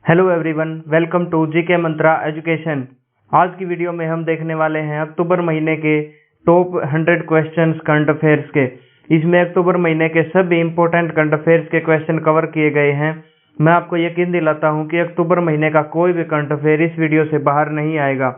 Hello everyone, welcome to GK Mantra Education. आज की video में हम देखने वाले हैं अक्टूबर महीने के टॉप 100 क्वेश्चंस करंट अफेयर्स के। इसमें अक्टूबर महीने के सभी इंपॉर्टेंट करंट अफेयर्स के क्वेश्चन कवर किए गए हैं। मैं आपको यकीन दिलाता हूं कि अक्टूबर महीने का कोई भी करंट अफेयर इस वीडियो से बाहर नहीं आएगा।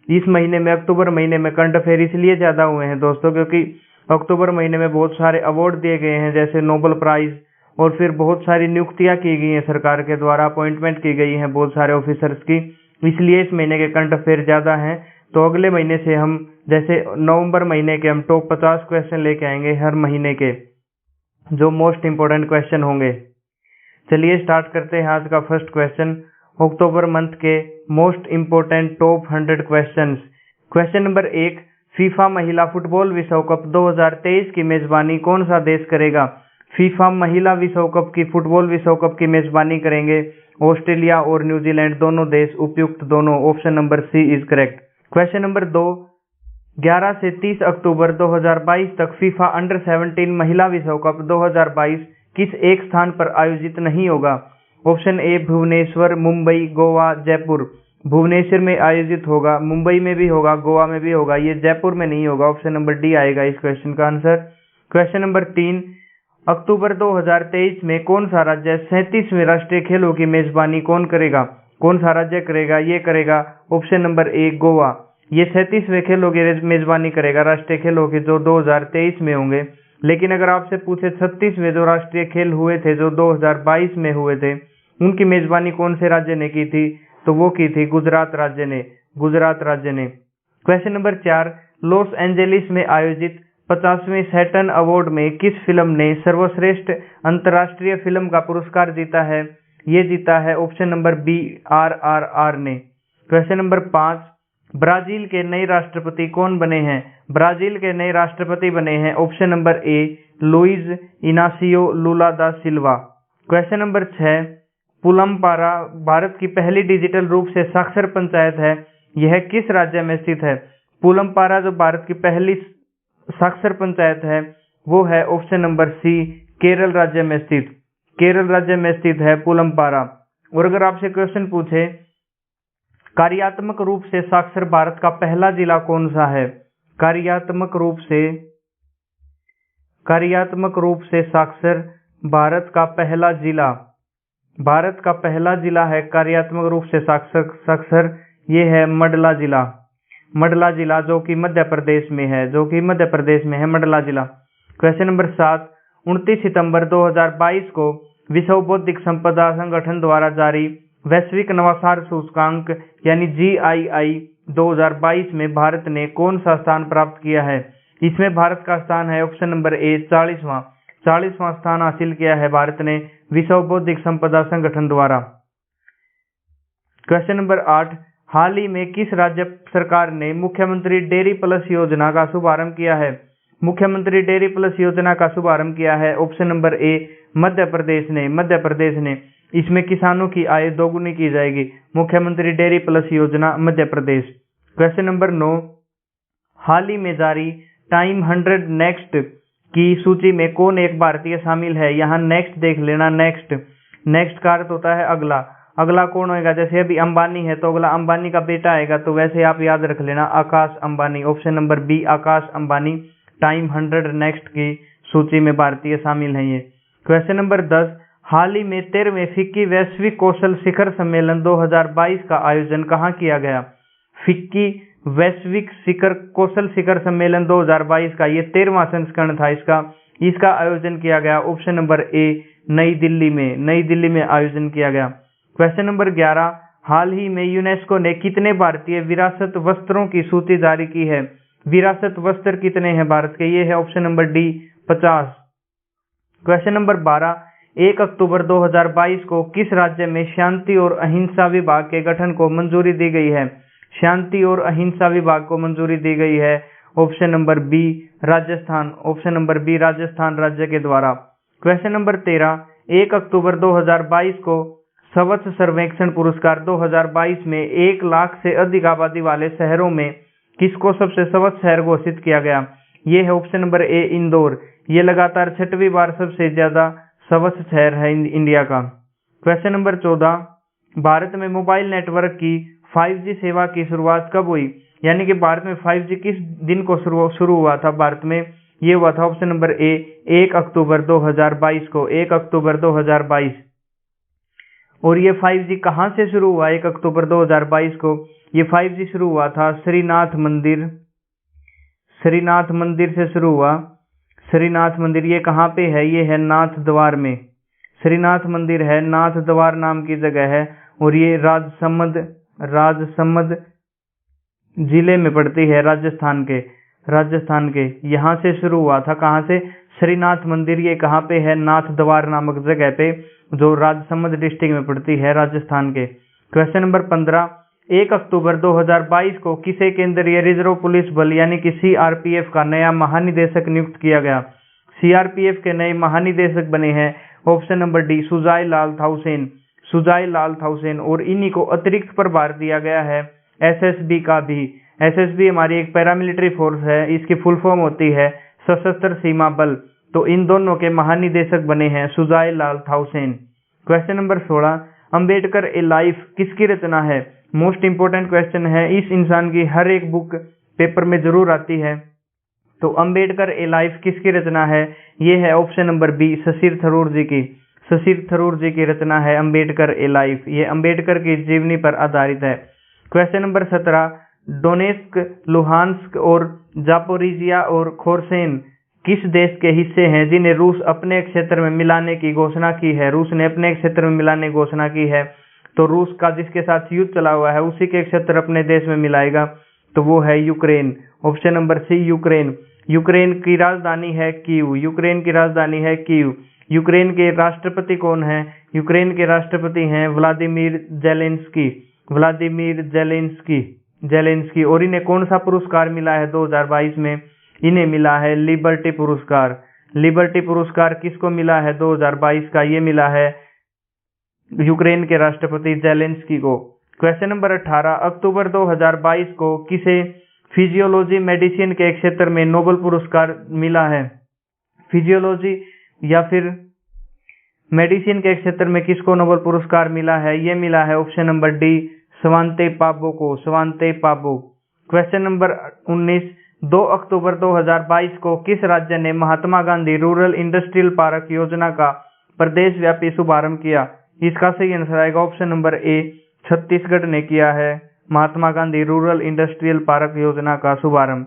इस महीने में अक्टूबर महीने में करंट अफेयर इसलिए ज्यादा हुए हैं दोस्तों, क्योंकि अक्टूबर महीने में बहुत सारे अवार्ड दिए गए हैं, जैसे नोबेल प्राइज, और फिर बहुत सारी नियुक्तियां की गई हैं सरकार के द्वारा, अपॉइंटमेंट की गई हैं बहुत सारे ऑफिसर्स की। इसलिए इस महीने के करंट अफेयर ज्यादा हैं। तो अगले महीने से हम जैसे नवंबर महीने के हम टॉप 50 क्वेश्चन लेके आएंगे हर महीने के, जो मोस्ट इंपोर्टेंट क्वेश्चन होंगे। चलिए स्टार्ट करते हैं आज का फर्स्ट क्वेश्चन, अक्टूबर मंथ के most important top 100 questions. Question number 1, FIFA महिला फुटबॉल विश्व कप 2023 की मेजबानी कौन सा देश करेगा? फीफा महिला विश्व कप की फुटबॉल विश्व कप की मेजबानी करेंगे ऑस्ट्रेलिया और न्यूजीलैंड, दोनों देश, उपयुक्त दोनों। Option number C is correct. Question number 2, 11 से 30 अक्टूबर 2022 तक फीफा अंडर 17 महिला विश्व कप 2022 किस एक स्थान पर आयोजित नहीं होगा? Option A Bhubaneswar, Mumbai, Goa, Jaipur. भुवनेश्वर में आयोजित होगा, मुंबई में भी होगा, गोवा में भी होगा, ये जयपुर में नहीं होगा। ऑप्शन नंबर डी आएगा इस क्वेश्चन का आंसर। क्वेश्चन नंबर 3, अक्टूबर 2023 में कौन सा राज्य 37वें राष्ट्रीय खेलों की मेजबानी कौन करेगा? कौन सा राज्य करेगा? ये करेगा ऑप्शन नंबर ए गोवा। ये 37वें खेलों की मेजबानी करेगा, राष्ट्रीय खेलों की, जो 2023 में होंगे। लेकिन अगर आपसे पूछे 36वें जो राष्ट्रीय खेल हुए थे, जो 2022 में हुए थे, उनकी मेजबानी कौन से राज्य ने की थी? तो वो की थी गुजरात राज्य ने, गुजरात राज्य ने। क्वेश्चन नंबर 4, लॉस एंजलिस में आयोजित 50वें सैटर्न अवार्ड में किस फिल्म ने सर्वश्रेष्ठ अंतर्राष्ट्रीय फिल्म का पुरस्कार जीता है? ये जीता है ऑप्शन नंबर बी RRR ने। क्वेश्चन नंबर 5, ब्राजील के नए राष्ट्रपति कौन बने हैं? ब्राजील के नए राष्ट्रपति बने हैं ऑप्शन नंबर ए लुइज इनासियो लुला दा सिल्वा। क्वेश्चन नंबर 6, पुलमपारा भारत की पहली डिजिटल रूप से साक्षर पंचायत है, यह किस राज्य में स्थित है? पुलमपारा जो भारत की पहली साक्षर पंचायत है वो है ऑप्शन नंबर सी केरल राज्य में स्थित, केरल राज्य में स्थित है पुलमपारा। और अगर आपसे क्वेश्चन पूछे कार्यात्मक रूप से साक्षर भारत का पहला जिला कौन सा है? कार्यात्मक रूप से साक्षर भारत का पहला जिला, भारत का पहला जिला है कार्यात्मक रूप से साक्षर, ये है मंडला जिला। मंडला जिला जो कि मध्य प्रदेश में है, जो कि मध्य प्रदेश में है मंडला जिला। क्वेश्चन नंबर 7, 29 सितंबर 2022 को विश्व बौद्धिक संपदा संगठन द्वारा जारी वैश्विक नवाचार सूचकांक यानी GII 2022 में भारत ने कौन सा स्थान प्राप्त किया है? इसमें भारत का स्थान है ऑप्शन नंबर ए 40वां स्थान हासिल किया है भारत ने विश्व बौद्धिक संपदा संगठन द्वारा। क्वेश्चन नंबर 8, हाल ही में किस राज्य सरकार ने मुख्यमंत्री डेयरी प्लस योजना का शुभारंभ किया है? मुख्यमंत्री डेयरी प्लस योजना का शुभारंभ किया है ऑप्शन नंबर ए मध्य प्रदेश ने, मध्य प्रदेश ने। इसमें किसानों की आय दोगुनी की जाएगी, मुख्यमंत्री डेयरी प्लस योजना मध्य प्रदेश। क्वेश्चन नंबर 9, हाल ही में जारी टाइम 100 नेक्स्ट की सूची में कौन एक भारतीय शामिल है? यहाँ नेक्स्ट देख लेना, नेक्स्ट का अर्थ होता है अगला, अगला कौन होगा? जैसे अभी अंबानी है तो अगला अंबानी का बेटा आएगा, तो वैसे आप याद रख लेना Akash Ambani. Option number B Akash Ambani time 100 next की सूची में भारतीय शामिल हैं ये। क्वेश्चन नंबर 10, हाल ही में 13वें फिक्की वैश्विक कौशल शिखर सम्मेलन 2022 का आयोजन कहाँ किया गया? फिक्की वैश्विक कौशल शिखर सम्मेलन 2022 का ये 13वां संस्करण था इसका आयोजन किया गया ऑप्शन नंबर ए नई दिल्ली में, नई दिल्ली में आयोजन किया गया। क्वेश्चन नंबर 11, हाल ही में यूनेस्को ने कितने भारतीय विरासत वस्त्रों की सूची जारी की है? विरासत वस्त्र कितने हैं भारत के? ये है option number D 50। Question number 12, 1 अक्टूबर 2022 को किस राज्य में शांति और अहिंसा विभाग के गठन को मंजूरी दी गई है? शांति और अहिंसा विभाग को मंजूरी दी गई है option number B Rajasthan, option number B Rajasthan राज्य के द्वारा। क्वेश्चन नंबर 13, 1 अक्टूबर 2022 को स्वच्छ सर्वेक्षण पुरस्कार 2022 में 1 लाख से अधिक आबादी वाले शहरों में किसको सबसे स्वच्छ शहर घोषित किया गया? ये है ऑप्शन नंबर ए इंदौर। ये लगातार 6वीं बार सबसे ज्यादा स्वच्छ शहर है इंडिया का। क्वेश्चन नंबर 14, भारत में मोबाइल नेटवर्क की 5G सेवा की शुरुआत कब हुई? यानी कि भारत में 5G किस दिन को शुरू हुआ था भारत में? ये हुआ था ऑप्शन नंबर ए 1 अक्टूबर 2022 को, 1 अक्टूबर 2022। और ये 5G कहाँ से शुरू हुआ 1 अक्टूबर 2022 को? ये 5G शुरू हुआ था श्रीनाथ मंदिर से शुरू हुआ। श्रीनाथ मंदिर ये कहाँ पे है? ये है नाथ द्वार में। श्रीनाथ मंदिर है, नाथ द्वार नाम की जगह है, और ये राजसमंद जिले में पड़ती है, राजस्थान के यहाँ से शुरू हुआ था। कहाँ से? श्रीनाथ मंदिर ये कहाँ पे है? नाथ द्वार नामक जगह पे, जो राजसमंद डिस्ट्रिक्ट में पड़ती है, राजस्थान के। क्वेश्चन नंबर 15, 1 अक्टूबर 2022 को किसे केंद्रीय रिजर्व पुलिस बल यानी कि CRPF का नया महानिदेशक नियुक्त किया गया? CRPF के नए महानिदेशक बने हैं ऑप्शन नंबर डी सुजाई लाल थाउसेन, और इन्हीं को अतिरिक्त प्रभार दिया गया है SSB का भी। SSB हमारी एक पैरामिलिट्री फोर्स है, इसकी फुल फॉर्म होती है सशस्त्र सीमा बल। तो इन दोनों के महानिदेशक बने हैं Sujoy Lal Thaosen. Question number 16, Ambedkar a life किसकी रचना है? मोस्ट इंपोर्टेंट क्वेश्चन है, इस इंसान की हर एक बुक पेपर में जरूर आती है। तो अंबेडकर ए लाइफ किसकी रचना है? ये है ऑप्शन नंबर बी शशिर थरूर जी की रचना है अंबेडकर ए लाइफ। ये अंबेडकर की जीवनी पर आधारित है। क्वेश्चन नंबर 17, डोनेस्क, लुहांस्क और जापोरिजिया और खोरसेन किस देश के हिस्से हैं जिन्हें रूस अपने क्षेत्र में मिलाने की घोषणा की है? रूस ने अपने क्षेत्र में मिलाने की घोषणा की है। तो रूस का जिसके साथ युद्ध चला हुआ है उसी के क्षेत्र अपने देश में मिलाएगा, तो वो है Ukraine. Option number C Ukraine. Ukraine की राजधानी है कीव। यूक्रेन के राष्ट्रपति कौन है? यूक्रेन के राष्ट्रपति हैं व्लादिमीर जेलेंस्की। और इन्हें कौन सा पुरस्कार मिला है 2022 में? इन्हें मिला है लिबर्टी पुरस्कार किसको मिला है 2022 का? ये मिला है यूक्रेन के राष्ट्रपति जेलेंस्की को। क्वेश्चन नंबर 18, अक्टूबर 2022 को किसे फिजियोलॉजी मेडिसिन के क्षेत्र में नोबेल पुरस्कार मिला है? फिजियोलॉजी या फिर मेडिसिन के क्षेत्र में किसको नोबेल पुरस्कार मिला है? ये मिला है ऑप्शन नंबर डी स्वांते पाबो को। क्वेश्चन नंबर 19, 2 अक्टूबर 2022 को किस राज्य ने Mahatma Gandhi rural industrial park योजना का प्रदेश व्यापी शुभारंभ किया? इसका सही आंसर आएगा ऑप्शन नंबर ए छत्तीसगढ़ ने किया है Mahatma Gandhi rural industrial park योजना का शुभारंभ।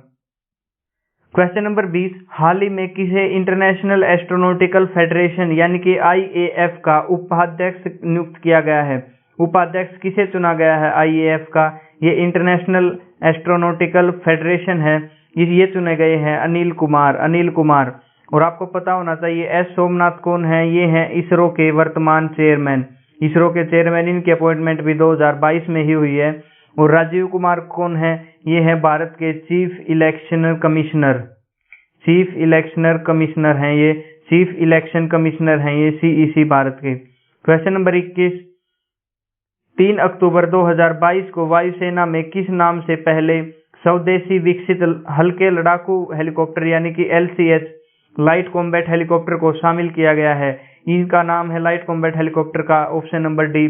क्वेश्चन नंबर 20, हाल ही में किसे इंटरनेशनल एस्ट्रोनॉटिकल फेडरेशन यानी कि IAF का उपाध्यक्ष नियुक्त किया गया है? उपाध्यक्ष किसे चुना गया है IAF का? ये इंटरनेशनल एस्ट्रोनॉटिकल फेडरेशन है, ये चुने गए हैं अनिल कुमार। और आपको पता होना चाहिए एस सोमनाथ कौन है? ये हैं इसरो के वर्तमान चेयरमैन। इनकी अपॉइंटमेंट भी 2022 में ही हुई है। और राजीव कुमार कौन है? ये है भारत के चीफ इलेक्शन कमिश्नर हैं ये CEC भारत के। क्वेश्चन नंबर 21, 3 अक्टूबर 2022 को वायुसेना में किस नाम से पहले स्वदेशी विकसित हल्के लड़ाकू हेलीकॉप्टर यानी कि LCH लाइट कॉम्बैट हेलीकॉप्टर को शामिल किया गया है? इनका नाम है लाइट कॉम्बैट हेलीकॉप्टर का ऑप्शन नंबर डी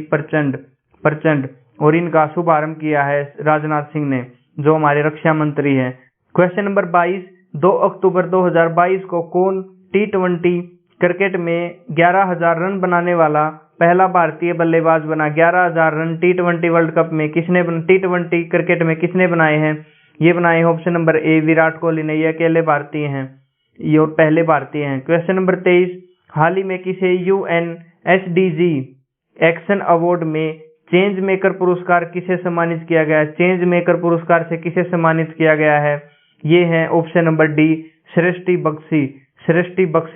प्रचंड। और इनका शुभारंभ किया है राजनाथ सिंह ने, जो हमारे रक्षा मंत्री हैं। क्वेश्चन नंबर 22, 2 अक्टूबर 2022 को कौन T20 क्रिकेट में 11,000 रन बनाने वाला पहला भारतीय बल्लेबाज बना? 11,000 रन T20 वर्ल्ड कप में T20 क्रिकेट में किसने बनाए हैं? ये बनाए ऑप्शन नंबर ए विराट कोहली ने। ये अकेले भारतीय हैं, ये और पहले भारतीय हैं। क्वेश्चन नंबर 23, हाल ही में किसे UN SDG एक्शन अवार्ड में चेंज मेकर पुरस्कार किसे सम्मानित किया गया है? चेंज मेकर पुरस्कार से किसे सम्मानित किया गया है? ये है ऑप्शन नंबर डी सृष्टि बख्शी।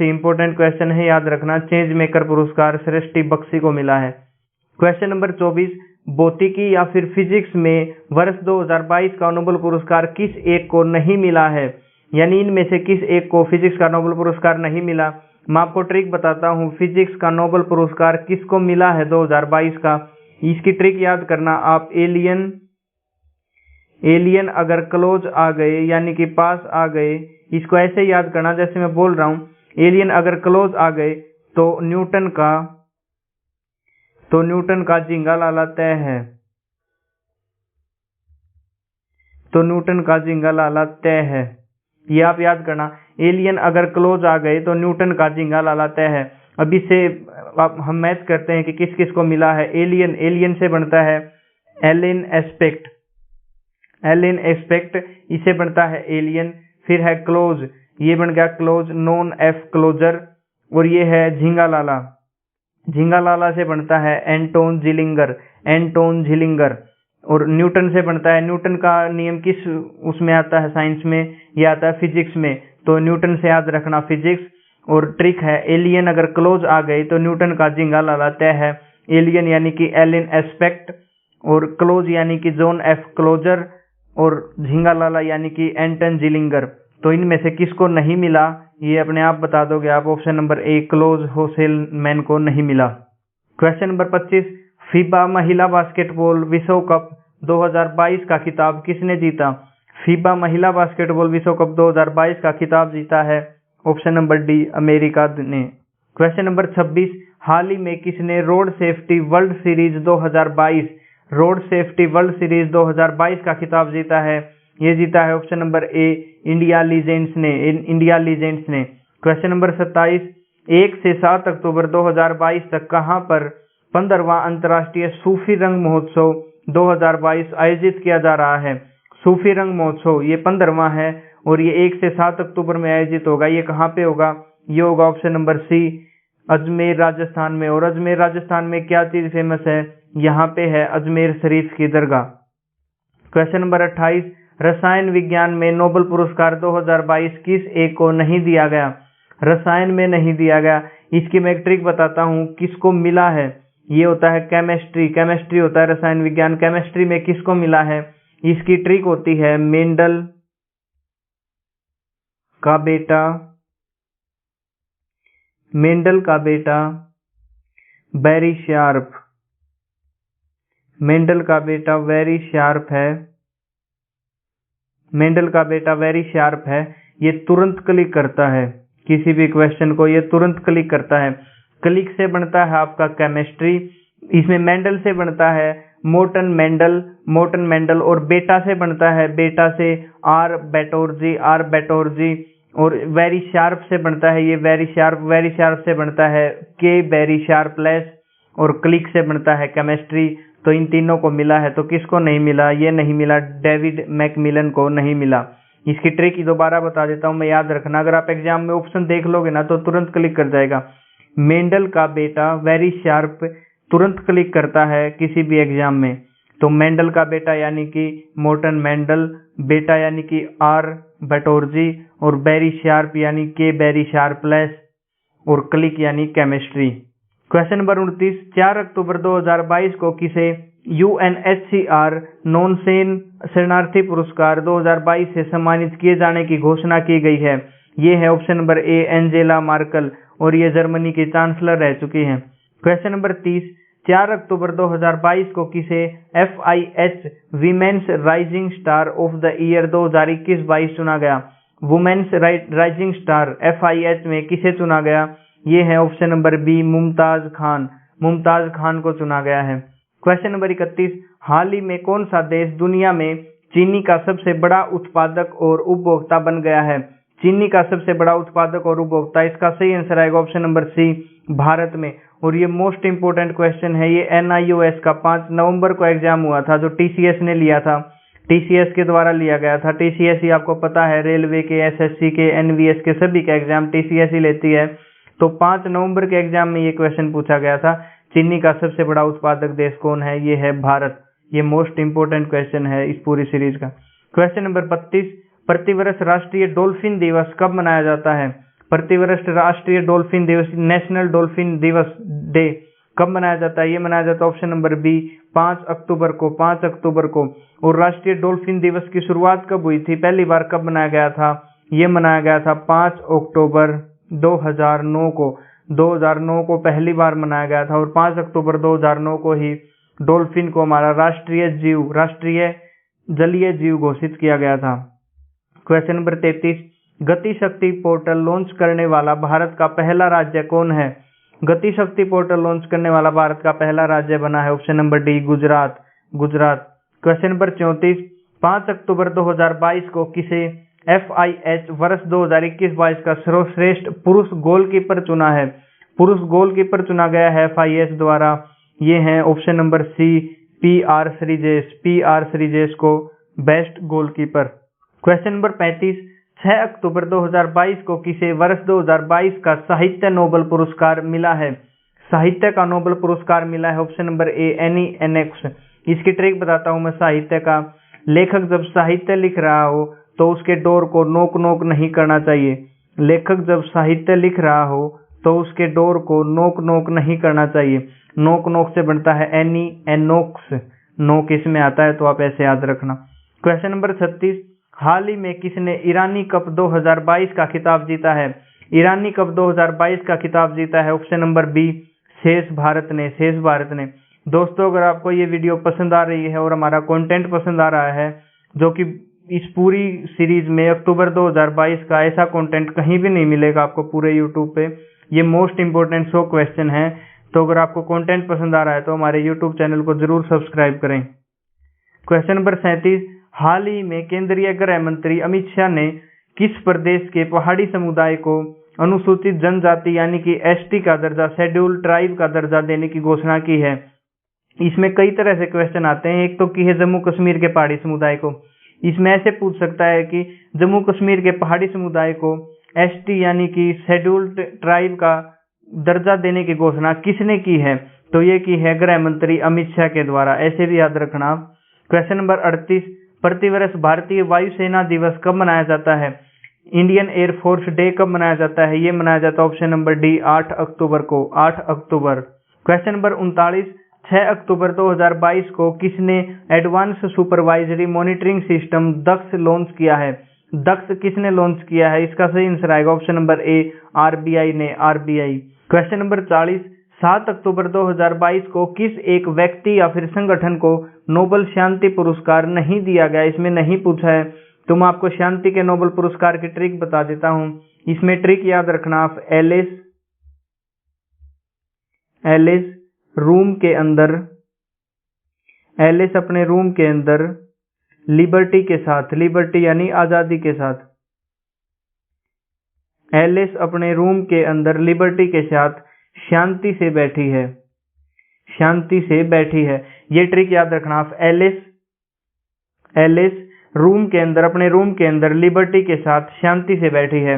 इंपोर्टेंट क्वेश्चन है, याद रखना। चेंज मेकर पुरस्कार सृष्टि बख्शी को मिला है। क्वेश्चन नंबर 24, भौतिकी या फिर फिजिक्स में वर्ष 2022 का नोबेल पुरस्कार किस एक को नहीं मिला है? यानी इनमें से किस एक को फिजिक्स का नोबेल पुरस्कार नहीं मिला? मैं आपको ट्रिक बताता हूँ, फिजिक्स का नोबेल पुरस्कार किसको मिला है 2022 का? इसकी ट्रिक याद करना आप। एलियन अगर क्लोज आ गए यानी कि पास आ गए, इसको ऐसे याद करना जैसे मैं बोल रहा हूँ। एलियन अगर क्लोज आ गए तो न्यूटन का तो न्यूटन का झींगा लाला तय है। तो न्यूटन का झींगा लाला तय है। ये आप याद करना, एलियन अगर क्लोज आ गए तो न्यूटन का झींगा लाला तय है। अभी से हम मैच करते हैं कि किस किस को मिला है। एलियन से बनता है एलिन एस्पेक्ट, इसे बनता है एलियन। फिर है क्लोज, ये बन गया क्लोज, नॉन एफ क्लोजर। और ये है झींगा लाला से बनता है एंटोन झिलिंगर। और न्यूटन से बनता है, न्यूटन का नियम किस उसमें आता है साइंस में, ये आता है फिजिक्स में। तो न्यूटन से याद रखना फिजिक्स। और ट्रिक है, एलियन अगर क्लोज आ गई तो न्यूटन का झींगा लाला तय है। एलियन यानी कि एलिन एस्पेक्ट, और क्लोज यानी कि जॉन एफ क्लोजर, और झींगा लाला यानी कि एंटन झिलिंगर। तो इनमें से किसको नहीं मिला ये अपने आप बता दोगे आप। ऑप्शन नंबर ए, क्लोज होसेलमैन को नहीं मिला। क्वेश्चन नंबर 25, फीबा महिला बास्केटबॉल विश्व कप 2022 का खिताब किसने जीता? फीबा महिला बास्केटबॉल विश्व कप 2022 का खिताब जीता है ऑप्शन नंबर डी, अमेरिका ने। क्वेश्चन नंबर 26, हाल ही में किसने रोड सेफ्टी वर्ल्ड सीरीज 2022 का खिताब जीता है? ये जीता है ऑप्शन नंबर ए, इंडिया लीजेंड्स ने। क्वेश्चन नंबर 27, 1 से 7 अक्टूबर 2022 तक कहां पर 15वां अंतर्राष्ट्रीय सूफी रंग महोत्सव 2022 आयोजित किया जा रहा है? सूफी रंग महोत्सव ये 15वां है और ये 1 से 7 अक्टूबर में आयोजित होगा। ये कहाँ पे होगा? ये होगा option number C, Ajmer Rajasthan में। और अजमेर राजस्थान में क्या चीज फेमस है? यहाँ पे है अजमेर शरीफ की दरगाह। क्वेश्चन नंबर 28, रसायन विज्ञान में नोबेल पुरस्कार 2022 किस एक को नहीं दिया गया? रसायन में नहीं दिया गया। इसकी मैं एक ट्रिक बताता हूँ किसको मिला है। ये होता है केमिस्ट्री होता है रसायन विज्ञान। केमिस्ट्री में किसको मिला है? इसकी ट्रिक होती है मेंडल का बेटा वेरी शार्प। मेंडल का बेटा वेरी शार्प है। ये तुरंत क्लिक करता है किसी भी क्वेश्चन को, ये तुरंत क्लिक करता है। क्लिक से बनता है आपका केमिस्ट्री। इसमें मेंडल से बनता है मोर्टन मेंडल। और बेटा से बनता है आर बैटोर्जी। और वेरी शार्प से बनता है ये वेरी शार्प से बनता है के वेरी शार्पलेस। और क्लिक से बनता है केमिस्ट्री। तो इन तीनों को मिला है। तो किसको नहीं मिला? ये नहीं मिला, डेविड मैकमिलन को नहीं मिला। इसकी ट्रिक दोबारा बता देता हूं मैं, याद रखना। अगर आप एग्जाम में ऑप्शन देख लोगे ना तो तुरंत क्लिक कर जाएगा। मेंडल का बेटा वेरी शार्प तुरंत क्लिक करता है किसी भी एग्जाम में। तो मेंडल का बेटा यानी कि मोर्टन मेंडल, बेटा यानी कि आर बैटोर्जी, और वेरी शार्प यानी के वेरी शार्पलेस, और क्लिक यानी केमिस्ट्री। क्वेश्चन नंबर 29, 4 अक्टूबर 2022 को किसे UNHCR नॉनसेन शरणार्थी पुरस्कार 2022 से सम्मानित किए जाने की घोषणा की गई है? ये है option number A, Angela Merkel. और ये जर्मनी की चांसलर रह चुकी हैं। क्वेश्चन नंबर 30, 4 अक्टूबर 2022 को किसे FIH women's rising star of the year 2021-22 चुना गया? वुमेन्स राइजिंग स्टार FIH में किसे चुना गया? ये है option number B, Mumtaz Khan को चुना गया है। क्वेश्चन नंबर 31, हाल ही में कौन सा देश दुनिया में चीनी का सबसे बड़ा उत्पादक और उपभोक्ता बन गया है? चीनी का सबसे बड़ा उत्पादक और उपभोक्ता, इसका सही आंसर आएगा ऑप्शन नंबर सी, भारत में। और ये मोस्ट इंपोर्टेंट क्वेश्चन है। ये NIOS का 5 नवंबर को एग्जाम हुआ था, जो TCS ने लिया था, TCS के द्वारा लिया गया था। TCS ही आपको पता है रेलवे के, SSC के, NVS के सभी का एग्जाम TCS ही लेती है। तो 5 नवंबर के एग्जाम में ये क्वेश्चन पूछा गया था, चीनी का सबसे बड़ा उत्पादक देश कौन है? ये है भारत। ये मोस्ट इंपोर्टेंट क्वेश्चन है इस पूरी सीरीज का। क्वेश्चन नंबर 32, प्रतिवर्ष राष्ट्रीय डॉल्फिन दिवस कब मनाया जाता है? प्रतिवर्ष राष्ट्रीय डॉल्फिन दिवस, नेशनल डॉल्फिन दिवस डे कब मनाया जाता है? ये मनाया जाता है ऑप्शन नंबर बी, 5 अक्टूबर को। और राष्ट्रीय डॉल्फिन दिवस की शुरुआत कब हुई थी? पहली बार कब मनाया गया था? ये मनाया गया था 5 अक्टूबर 2009 को। 2009 को पहली बार मनाया गया था। और 5 अक्टूबर 2009 को ही डॉल्फिन को हमारा राष्ट्रीय जलीय जीव घोषित किया गया था। क्वेश्चन नंबर 33, गति शक्ति पोर्टल लॉन्च करने वाला भारत का पहला राज्य कौन है? गति शक्ति पोर्टल लॉन्च करने वाला भारत का पहला राज्य बना है, option number D Gujarat. Question number 34, 5 अक्टूबर 2022 को किसे FIH वर्ष 2021-22 का सर्वश्रेष्ठ पुरुष गोलकीपर चुना है? पुरुष गोलकीपर चुना गया है FIH द्वारा, ये हैं option number C PR Sreejesh को बेस्ट गोलकीपर। क्वेश्चन नंबर 35, 6 अक्टूबर 2022 को किसे वर्ष 2022 का साहित्य नोबेल पुरस्कार मिला है? साहित्य का नोबेल पुरस्कार मिला है, ऑप्शन नंबर ए एनी एनेक्स। इसकी ट्रिक बताता हूं मैं साहित्य का। लेखक जब साहित्य लिख रहा हो तो उसके डोर को नोक नोक नहीं करना चाहिए। लेखक जब साहित्य लिख रहा हो तो उसके डोर को नोक नोक नहीं करना चाहिए। नोक नोक से बनता है एनी एनोक्स, नोक इसमें आता है, तो आप ऐसे याद रखना। क्वेश्चन नंबर 36, हाल ही में किसने ईरानी कप 2022 का खिताब जीता है? ईरानी कप 2022 का खिताब जीता है, ऑप्शन नंबर बी शेष भारत ने। दोस्तों, अगर आपको ये वीडियो पसंद आ रही है और हमारा कंटेंट पसंद आ रहा है, जो कि इस पूरी सीरीज में अक्टूबर 2022 का ऐसा कंटेंट कहीं भी नहीं मिलेगा आपको पूरे यूट्यूब पे, ये मोस्ट इंपोर्टेंट 100 क्वेश्चन है। तो अगर आपको कंटेंट पसंद आ रहा है तो हमारे यूट्यूब चैनल को जरूर सब्सक्राइब करें। क्वेश्चन नंबर 37, हाल ही में केंद्रीय गृह मंत्री अमित शाह ने किस प्रदेश के पहाड़ी समुदाय को अनुसूचित जनजाति यानी कि ST का दर्जा, शेड्यूल्ड ट्राइब का दर्जा देने की घोषणा की है? इसमें कई तरह से क्वेश्चन आते हैं। एक तो की है जम्मू कश्मीर के पहाड़ी समुदाय को, इसमें ऐसे पूछ सकता है कि जम्मू कश्मीर के पहाड़ी समुदाय को ST यानी कि शेड्यूल्ड ट्राइब का दर्जा देने की घोषणा किसने की है? तो ये की है गृह मंत्री अमित शाह के द्वारा, ऐसे भी याद रखना। क्वेश्चन नंबर 38, प्रतिवर्ष भारतीय वायुसेना दिवस कब मनाया जाता है? इंडियन एयरफोर्स डे कब मनाया जाता है? ये मनाया जाता है ऑप्शन नंबर डी 8 अक्टूबर को, 8 अक्टूबर। क्वेश्चन नंबर 39, 6 अक्टूबर 2022 को किसने एडवांस सुपरवाइजरी मॉनिटरिंग सिस्टम दक्ष लॉन्च किया है? दक्ष किसने लॉन्च किया है? इसका सही आंसर आएगा ऑप्शन नंबर ए RBI ने, RBI। क्वेश्चन नंबर 40, 7 अक्टूबर 2022 को किस एक व्यक्ति या फिर संगठन को नोबेल शांति पुरस्कार नहीं दिया गया? इसमें नहीं पूछा है, तो मैं आपको शांति के नोबेल पुरस्कार की ट्रिक बता देता हूं। इसमें ट्रिक याद रखना आप, एलिस रूम के अंदर, एलिस अपने रूम के अंदर लिबर्टी के साथ, लिबर्टी यानी आजादी के साथ, एलिस अपने रूम के अंदर लिबर्टी के साथ शांति से बैठी है, शांति से बैठी है। ये ट्रिक याद रखना आप, एलिस रूम के अंदर, अपने रूम के अंदर लिबर्टी के साथ शांति से बैठी है।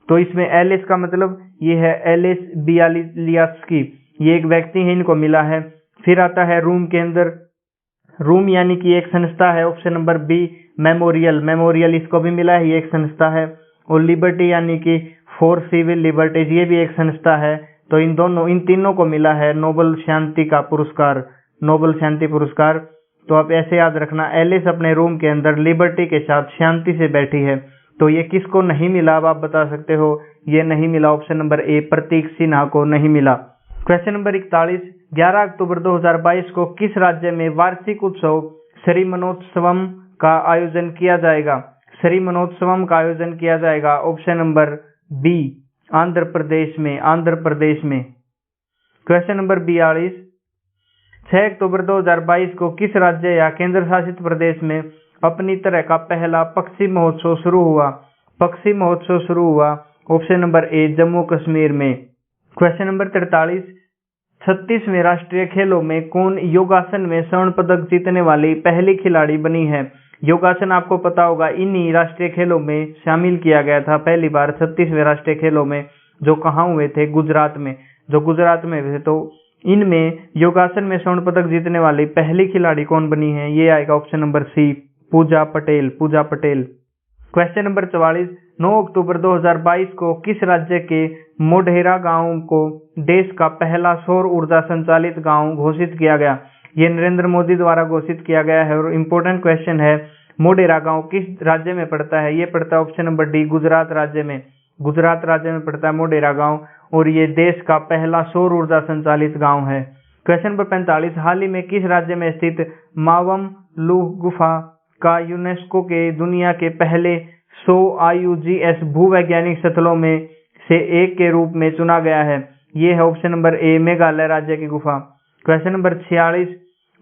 तो इसमें एलिस का मतलब ये है एलिस बियालियास्की, ये एक व्यक्ति है, इनको मिला है। फिर आता है रूम के अंदर, रूम यानी कि एक संस्था है, ऑप्शन नंबर बी मेमोरियल इसको भी मिला है, ये एक संस्था है। और लिबर्टी यानी कि फॉर सिविल लिबर्टीज, ये भी एक संस्था है। तो इन तीनों को मिला है नोबेल शांति का पुरस्कार, नोबेल शांति पुरस्कार। तो आप ऐसे याद रखना, एलिस अपने रूम के अंदर लिबर्टी के साथ शांति से बैठी है। तो ये किसको नहीं मिला, अब आप बता सकते हो? ये नहीं मिला, ऑप्शन नंबर ए प्रतीक सिन्हा को नहीं मिला। क्वेश्चन नंबर 41, 11 अक्टूबर 2022 को किस राज्य में वार्षिक उत्सव श्रीमनोत्सवम का आयोजन किया जाएगा? श्रीमनोत्सवम का आयोजन किया जाएगा, option number B Andhra Pradesh में। क्वेश्चन नंबर 42, 6 अक्टूबर 2022 को किस राज्य या केंद्र शासित प्रदेश में अपनी तरह का पहला पक्षी महोत्सव शुरू हुआ? पक्षी महोत्सव शुरू हुआ, option number A Jammu Kashmir में। क्वेश्चन नंबर 43, 36वें राष्ट्रीय खेलों में कौन योगासन में स्वर्ण पदक जीतने वाली पहली खिलाड़ी बनी है? योगासन आपको पता होगा, इन्हीं राष्ट्रीय खेलों में शामिल किया गया था पहली बार 36वें राष्ट्रीय खेलों में, जो कहाँ हुए थे? गुजरात में, जो गुजरात में हुए। तो इनमें योगासन में स्वर्ण पदक जीतने वाली पहली खिलाड़ी कौन बनी है? ये आएगा ऑप्शन नंबर सी पूजा पटेल। क्वेश्चन नंबर 44, 9 अक्टूबर 2022 को किस राज्य के मोढेरा गांव को देश का पहला सौर ऊर्जा संचालित गांव घोषित किया गया? ये नरेंद्र मोदी द्वारा घोषित किया गया है। और इम्पोर्टेंट क्वेश्चन है, मोढेरा गांव किस राज्य में पड़ता है? ये पड़ता है ऑप्शन नंबर डी गुजरात राज्य में, गुजरात राज्य में पड़ता है मोढेरा गांव। और ये देश का पहला सौर ऊर्जा संचालित गांव है। क्वेश्चन नंबर 45, हाल ही में किस राज्य में स्थित मावम लू गुफा का यूनेस्को के दुनिया के पहले 100 IUGS भूवैज्ञानिक स्थलों में से एक के रूप में चुना गया है? ये है ऑप्शन नंबर ए मेघालय राज्य की गुफा। क्वेश्चन नंबर 46,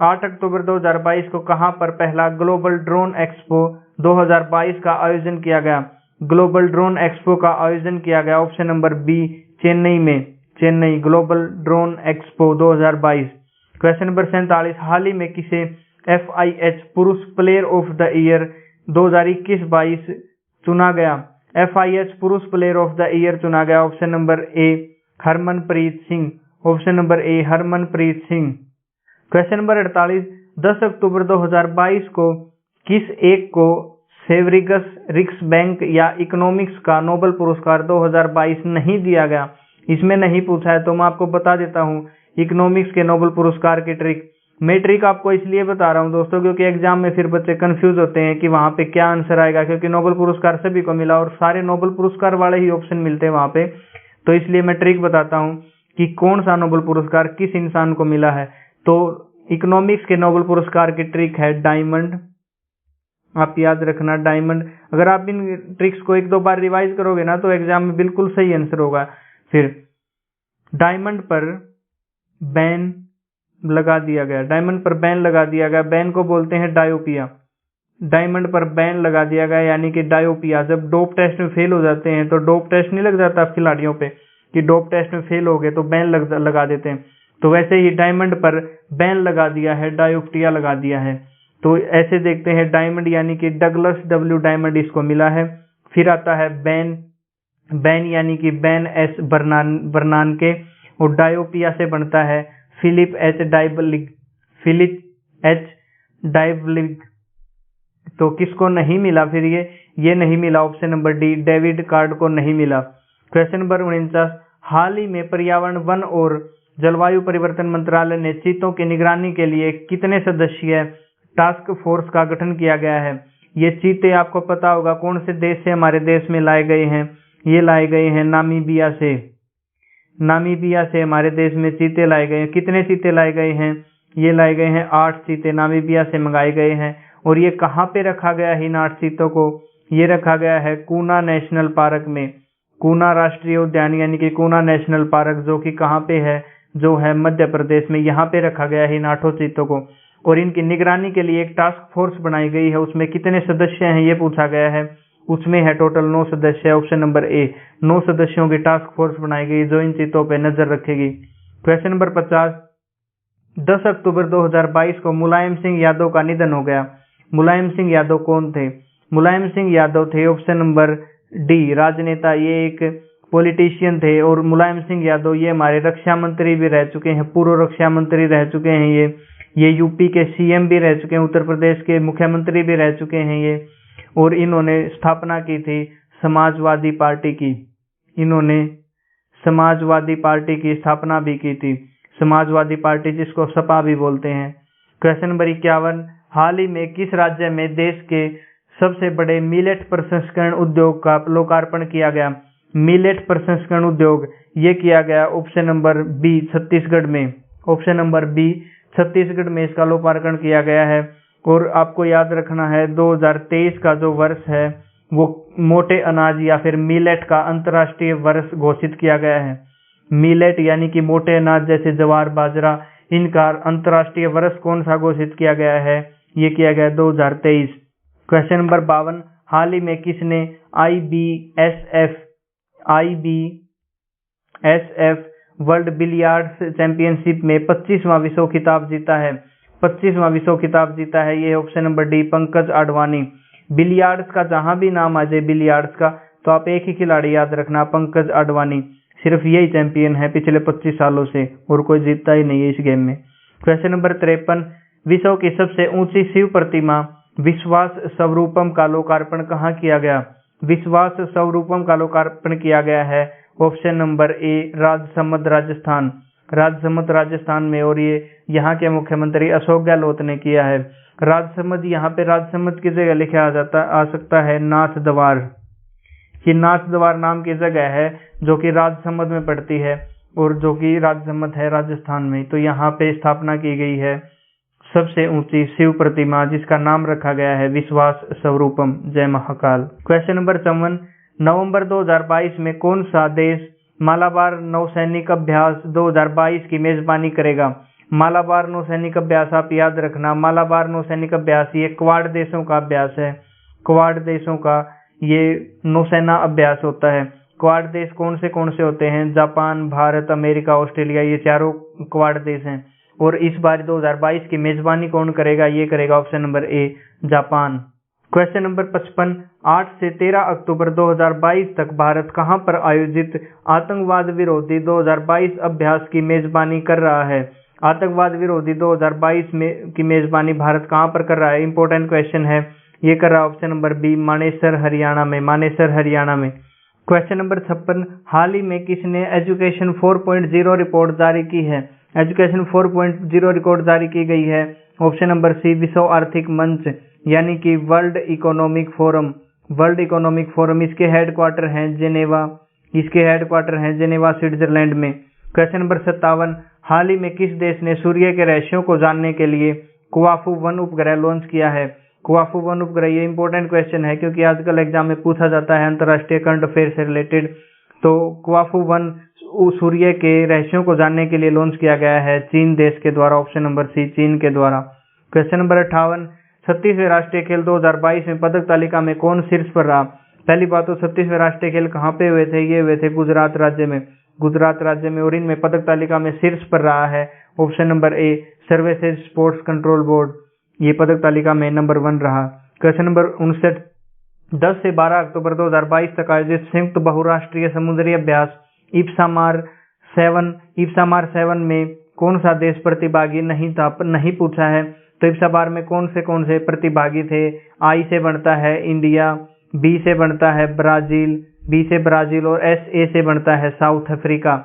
8 अक्टूबर 2022 को कहां पर पहला ग्लोबल ड्रोन एक्सपो 2022 का आयोजन किया गया? ग्लोबल ड्रोन एक्सपो का आयोजन किया गया ऑप्शन नंबर बी चेन्नई में। Chennai global drone expo 2022। Question number 47, हाल ही में किसे FIH पुरुष प्लेयर ऑफ द ईयर 2021-22 चुना गया? FIH पुरुष प्लेयर ऑफ द ईयर चुना गया ऑप्शन नंबर ए हरमनप्रीत सिंह। ऑप्शन नंबर ए हरमनप्रीत सिंह। क्वेश्चन नंबर 48, 10 अक्टूबर 2022 को किस एक को सेवरिगस रिक्स बैंक या इकोनॉमिक्स का नोबेल पुरस्कार 2022 नहीं दिया गया? इसमें नहीं पूछा है तो मैं आपको बता देता हूँ इकोनॉमिक्स के नोबेल पुरस्कार की ट्रिक। मैं ट्रिक आपको इसलिए बता रहा हूँ दोस्तों क्योंकि एग्जाम में फिर बच्चे कंफ्यूज होते हैं कि वहां पे क्या आंसर आएगा, क्योंकि नोबेल पुरस्कार सभी को मिला और सारे नोबेल पुरस्कार वाले ही ऑप्शन मिलते हैं वहां पे। तो इसलिए मैं ट्रिक बताता हूँ कि कौन सा नोबेल पुरस्कार किस इंसान को मिला है। तो इकोनॉमिक्स के नोबेल पुरस्कार की ट्रिक है डायमंड। आप याद रखना डायमंड। अगर आप इन ट्रिक्स को 1-2 बार रिवाइज करोगे ना तो एग्जाम में बिल्कुल सही आंसर होगा। फिर डायमंड पर बैन लगा दिया गया। डायमंड पर बैन लगा दिया गया। बैन को बोलते हैं डायोपिया। डायमंड पर बैन लगा दिया गया यानी कि डायोपिया। जब डोप टेस्ट में फेल हो जाते हैं तो डोप टेस्ट नहीं लग जाता खिलाड़ियों पे कि डोप टेस्ट में फेल हो गए तो बैन लगा देते हैं, तो वैसे ही डायमंड पर बैन लगा दिया है, डायोपिया लगा दिया है। तो ऐसे देखते हैं डायमंड यानी कि डगलस W डायमंड इसको मिला है। फिर आता है बैन। बैन यानी कि बैन S बर्नानके और डायोपिया से बनता है Philip H Dybvig. Philip H Dybvig. तो किसको नहीं मिला फिर ये नहीं मिला option number D David Card को नहीं मिला। क्वेश्चन नंबर 49, हाल ही में पर्यावरण वन और जलवायु परिवर्तन मंत्रालय ने चीतों की निगरानी के लिए कितने सदस्यीय टास्क फोर्स का गठन किया गया है? ये चीते आपको पता होगा कौन से देश से हमारे देश में लाए गए हैं। ये लाए गए हैं नामीबिया से। नामीबिया से हमारे देश में चीते लाए गए हैं। कितने चीते लाए गए हैं? ये लाए गए हैं 8 चीते नामीबिया से मंगाए गए हैं। और ये कहाँ पे रखा गया है इन 8 चीतों को? ये रखा गया है कूना नेशनल पार्क में। कूना राष्ट्रीय उद्यान यानी कि कूना नेशनल पार्क जो कि कहाँ पे है? जो है मध्य प्रदेश में। यहाँ पे रखा गया है इन 8 चीतों को। और इनकी निगरानी के लिए एक टास्क फोर्स बनाई गई है। उसमें कितने सदस्य हैं ये पूछा गया है। उसमें है टोटल 9 सदस्य। ऑप्शन नंबर ए 9 सदस्यों की टास्क फोर्स बनाई गई जो इन चीतों पे नजर रखेगी। क्वेश्चन नंबर 50, 10 अक्टूबर 2022 को मुलायम सिंह यादव का निधन हो गया। मुलायम सिंह यादव कौन थे? मुलायम सिंह यादव थे ऑप्शन नंबर डी राजनेता। ये एक पॉलिटिशियन थे और मुलायम सिंह यादव ये हमारे रक्षा मंत्री भी रह चुके हैं, पूर्व रक्षा मंत्री रह चुके हैं। ये यूपी के CM भी रह चुके हैं, उत्तर प्रदेश के मुख्यमंत्री भी रह चुके हैं ये। और इन्होंने स्थापना की थी समाजवादी पार्टी की। इन्होंने समाजवादी पार्टी की स्थापना भी की थी। समाजवादी पार्टी जिसको सपा भी बोलते हैं। क्वेश्चन नंबर 51, हाल ही में किस राज्य में देश के सबसे बड़े मिलेट प्रसंस्करण उद्योग का लोकार्पण किया गया? मिलेट प्रसंस्करण उद्योग ये किया गया ऑप्शन नंबर बी छत्तीसगढ़ में। ऑप्शन नंबर बी छत्तीसगढ़ में इसका लोकार्पण किया गया है। और आपको याद रखना है 2023 का जो वर्ष है वो मोटे अनाज या फिर मिलेट का अंतर्राष्ट्रीय वर्ष घोषित किया गया है। मिलेट यानी कि मोटे अनाज जैसे ज्वार बाजरा, इनका अंतर्राष्ट्रीय वर्ष कौन सा घोषित किया गया है? ये किया गया 2023। क्वेश्चन नंबर 52, हाल ही में किसने IBSF वर्ल्ड बिलियर्ड्स चैंपियनशिप में 25वां विश्व खिताब जीता है? 25वां विश्व खिताब जीता है ये option number D Pankaj Advani. Billiards का जहां भी नाम आ जाए बिलियर्ड्स का तो आप एक ही खिलाड़ी याद रखना, पंकज आडवाणी। सिर्फ यही चैंपियन है पिछले 25 सालों से और कोई जीतता ही नहीं है इस गेम में। क्वेश्चन नंबर 53, विश्व की सबसे ऊंची शिव प्रतिमा विश्वास स्वरूपम का लोकार्पण कहाँ किया गया? विश्वास स्वरूपम का लोकार्पण किया गया है ऑप्शन नंबर ए राजसमंद राजस्थान। राजसमंद राजस्थान में। और ये यहाँ के मुख्यमंत्री अशोक गहलोत ने किया है। राजसमंद यहाँ पे राजसमंद की जगह लिखा आ सकता है नाथ द्वार। कि नाथ द्वार नाम की जगह है जो कि राजसमंद में पड़ती है और जो कि राजसमंद है राजस्थान में। तो यहाँ पे स्थापना की गई है सबसे ऊंची शिव प्रतिमा जिसका नाम रखा गया है विश्वास स्वरूपम। जय महाकाल। क्वेश्चन नंबर 54, नवंबर 2022 में कौन सा देश मालाबार नौसैनिक अभ्यास 2022 की मेजबानी करेगा। मालाबार नौसैनिक अभ्यास आप याद रखना, मालाबार नौसैनिक अभ्यास ये क्वाड देशों का अभ्यास है। क्वाड देशों का ये नौसेना अभ्यास होता है। क्वाड देश कौन से होते हैं? जापान, भारत, अमेरिका, ऑस्ट्रेलिया, ये चारों क्वाड देश हैं। और इस बार 2022 की मेजबानी कौन करेगा? ये करेगा ऑप्शन नंबर ए, जापान। क्वेश्चन नंबर 55, 8 से 13 अक्टूबर 2022 तक भारत कहां पर आयोजित आतंकवाद विरोधी 2022 अभ्यास की मेजबानी कर रहा है? आतंकवाद विरोधी 2022 में की मेजबानी भारत कहां पर कर रहा है? इंपॉर्टेंट क्वेश्चन है। ये कर रहा है option number B, Manesar, Haryana में। मानेसर, हरियाणा में। क्वेश्चन नंबर 56, हाल ही में किसने एजुकेशन 4.0 रिपोर्ट जारी की है? एजुकेशन 4.0 रिपोर्ट जारी की गई है ऑप्शन नंबर सी, विश्व आर्थिक मंच यानी कि world economic forum. World economic forum, इसके हेडक्वार्टर हैं जेनेवा। इसके हेडक्वार्टर हैं जेनेवा, स्विट्जरलैंड में। क्वेश्चन नंबर 57, हाल ही में किस देश ने सूर्य के रहस्यों को जानने के लिए कुआफू 1 उपग्रह लॉन्च किया है? कुआफू 1 उपग्रह, ये इंपॉर्टेंट क्वेश्चन है क्योंकि आजकल एग्जाम में पूछा जाता है अंतरराष्ट्रीय करंट अफेयर से रिलेटेड। तो कुआफू 1 सूर्य के रहस्यों को जानने के लिए लॉन्च किया गया है चीन देश के द्वारा। ऑप्शन नंबर सी, चीन के द्वारा। क्वेश्चन नंबर 58, 36वें राष्ट्रीय खेल 2022 में पदक तालिका में कौन शीर्ष पर रहा? पहली बात तो 36वें राष्ट्रीय खेल कहाँ पे हुए थे? ये हुए थे गुजरात राज्य में। गुजरात राज्य में, और इनमें पदक तालिका में शीर्ष पर रहा है ऑप्शन नंबर ए, सर्विसेज स्पोर्ट्स कंट्रोल बोर्ड। ये पदक तालिका में नंबर 1 रहा। क्वेश्चन नंबर 59, 10 से 12 अक्टूबर 2022 तक आयोजित संयुक्त बहुराष्ट्रीय समुद्री अभ्यास इप्सामार 7 में कौन सा देश प्रतिभागी नहीं था? नहीं पूछा है। तो इप्सामार में कौन से प्रतिभागी थे? आई से बनता है इंडिया, बी से बनता है ब्राजील और ए से बनता है साउथ अफ्रीका।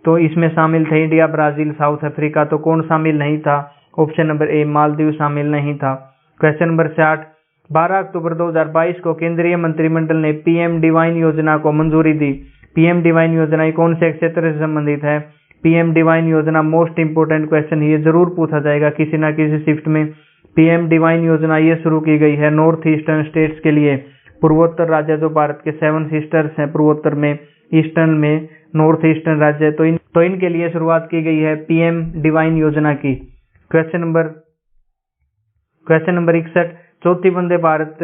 तो इसमें शामिल थे इंडिया, ब्राजील, साउथ अफ्रीका। तो कौन शामिल नहीं था? ऑप्शन नंबर ए, मालदीव शामिल नहीं था। क्वेश्चन नंबर 60, 12 अक्टूबर 2022 को केंद्रीय मंत्रिमंडल ने पीएम डिवाइन योजना को मंजूरी दी। पीएम डिवाइन योजना कौन से क्षेत्र से संबंधित है? पीएम डिवाइन योजना मोस्ट इंपोर्टेंट क्वेश्चन, ये जरूर पूछा जाएगा किसी ना किसी शिफ्ट में। पीएम डिवाइन योजना ये शुरू की गई है नॉर्थ ईस्टर्न स्टेट्स के लिए। पूर्वोत्तर राज्य जो भारत के 7 सिस्टर्स हैं, पूर्वोत्तर में, ईस्टर्न में, नॉर्थ ईस्टर्न राज्य, तो इनके लिए शुरुआत की गई है पीएम डिवाइन योजना की। क्वेश्चन नंबर 61, चौथी वंदे भारत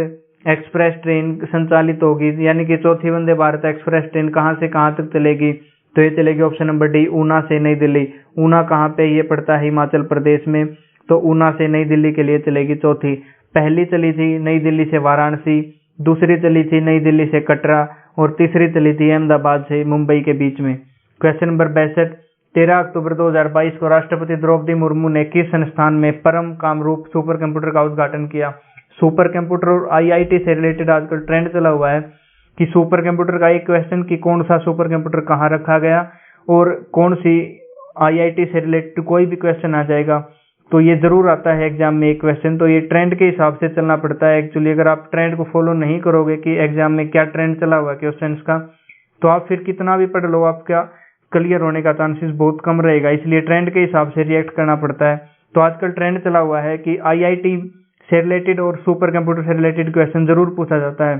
एक्सप्रेस ट्रेन संचालित होगी, यानी कि चौथी वंदे भारत एक्सप्रेस ट्रेन कहां से कहां तक चलेगी? तो ये चलेगी ऑप्शन नंबर डी, ऊना से नई दिल्ली। ऊना कहां पे? ये पड़ता है हिमाचल प्रदेश में। तो ऊना से नई दिल्ली के लिए चलेगी चौथी। पहली चली थी नई दिल्ली से वाराणसी, दूसरी चली थी नई दिल्ली से कटरा और तीसरी चली थी अहमदाबाद से मुंबई के बीच में। क्वेश्चन नंबर 62, 13 अक्टूबर 2022 को राष्ट्रपति द्रौपदी मुर्मू ने किस संस्थान में परम कामरूप सुपर कंप्यूटर का उद्घाटन किया? सुपर कंप्यूटर और आईआईटी से रिलेटेड आजकल ट्रेंड चला हुआ है कि सुपर कंप्यूटर का एक क्वेश्चन कि कौन सा सुपर कंप्यूटर कहाँ रखा गया और कौन सी आईआईटी से रिलेटेड कोई भी क्वेश्चन आ जाएगा तो ये जरूर आता है एग्जाम में एक क्वेश्चन। तो ये ट्रेंड के हिसाब से चलना पड़ता है एक्चुअली। अगर आप ट्रेंड को फॉलो नहीं करोगे कि एग्जाम में क्या ट्रेंड चला हुआ है क्वेश्चन का, तो आप फिर कितना भी पढ़ लो, आपका क्लियर होने का चांसेस बहुत कम रहेगा। इसलिए ट्रेंड के हिसाब से रिएक्ट करना पड़ता है। तो आजकल ट्रेंड चला हुआ है कि आईआईटी से रिलेटेड और सुपर कंप्यूटर से रिलेटेड क्वेश्चन जरूर पूछा जाता है।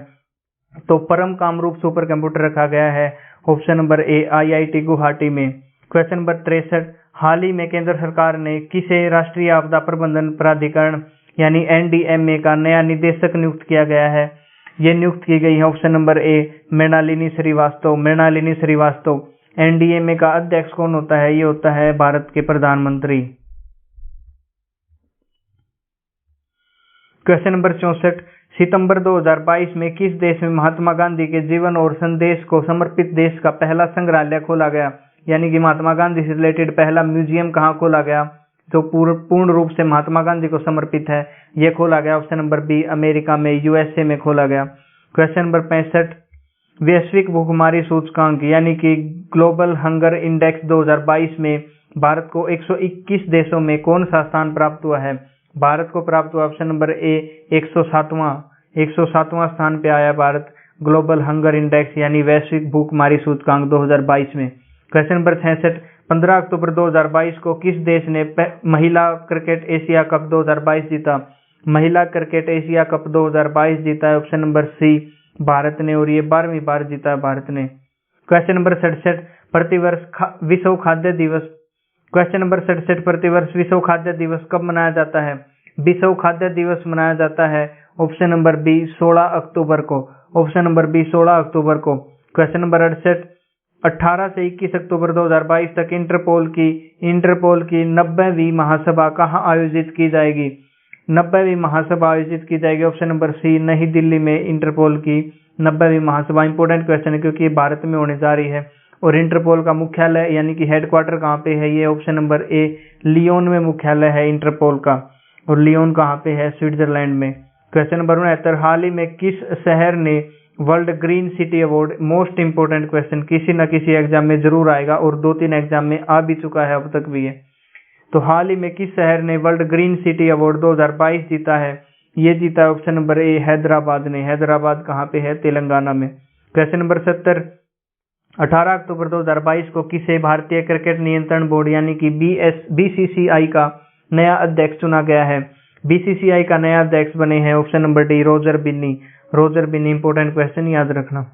तो परम कामरूप सुपर कंप्यूटर रखा गया है option number A, IIT Guwahati में। क्वेश्चन नंबर 63, हाल ही में केंद्र सरकार ने किसे राष्ट्रीय आपदा प्रबंधन प्राधिकरण यानी एनडीएमए का नया निदेशक नियुक्त किया गया है? ये नियुक्त की गई है option number A, Mrinalini Srivastava. Mrinalini Srivastava. NDMA का अध्यक्ष कौन होता है? ये होता है भारत के प्रधानमंत्री। क्वेश्चन नंबर 64, सितंबर 2022 में किस देश में महात्मा गांधी के जीवन और संदेश को समर्पित देश का पहला संग्रहालय खोला गया? यानी कि महात्मा गांधी से रिलेटेड पहला म्यूजियम कहाँ खोला गया जो पूर्ण रूप से महात्मा गांधी को समर्पित है? ये खोला गया ऑप्शन नंबर बी, अमेरिका में, यूएसए में खोला गया। क्वेश्चन नंबर 65, वैश्विक भूखमरी सूचकांक यानी कि ग्लोबल हंगर इंडेक्स 2022 में भारत को 121 देशों में कौन सा स्थान प्राप्त हुआ है? भारत को प्राप्त हुआ ऑप्शन नंबर ए, 107वां स्थान पे आया भारत ग्लोबल हंगर इंडेक्स यानी वैश्विक भूखमरी सूचकांक 2022 में। क्वेश्चन नंबर 66, 15 अक्टूबर 2022 को किस देश ने महिला क्रिकेट एशिया कप 2022 जीता? महिला क्रिकेट एशिया कप 2022 जीता है ऑप्शन नंबर सी, भारत ने, और ये 12वीं बार जीता है भारत ने। क्वेश्चन नंबर 67, प्रतिवर्ष विश्व खाद्य दिवस। क्वेश्चन नंबर 67, प्रतिवर्ष विश्व खाद्य दिवस कब मनाया जाता है? विश्व खाद्य दिवस मनाया जाता है ऑप्शन नंबर बी 16 अक्टूबर को। ऑप्शन नंबर बी 16 अक्टूबर को। क्वेश्चन नंबर 68, 18 से 21 अक्टूबर 2022 तक इंटरपोल की 90वीं महासभा कहाँ आयोजित की जाएगी? 90वीं महासभा आयोजित की जाएगी ऑप्शन नंबर सी नई दिल्ली में। इंटरपोल की 90वीं महासभा इंपॉर्टेंट क्वेश्चन है क्योंकि ये भारत में होने जा रही है। और इंटरपोल का मुख्यालय यानी कि हेडक्वार्टर कहाँ पे है? ये ऑप्शन नंबर ए लियोन में मुख्यालय है इंटरपोल का। और लियोन कहाँ पे है? स्विट्जरलैंड में। क्वेश्चन नंबर 69, हाल ही में किस शहर ने world green city award? Most important question, किसी न किसी एग्जाम में जरूर आएगा और 2-3 एग्जाम में आ भी चुका है, अब तक भी है। तो हाल ही में किस शहर ने वर्ल्ड ग्रीन सिटी अवार्ड 2022 जीता है? ये जीता है ऑप्शन नंबर ए हैदराबाद ने। हैदराबाद कहाँ पे है? तेलंगाना में। क्वेश्चन नंबर 70, 18 अक्टूबर 2022 को किसे भारतीय क्रिकेट नियंत्रण बोर्ड यानी कि बीसीसीआई का नया अध्यक्ष चुना गया है? बीसीसीआई का नया अध्यक्ष बने हैं option number D Roger Binny. Roger Binny important question याद रखना।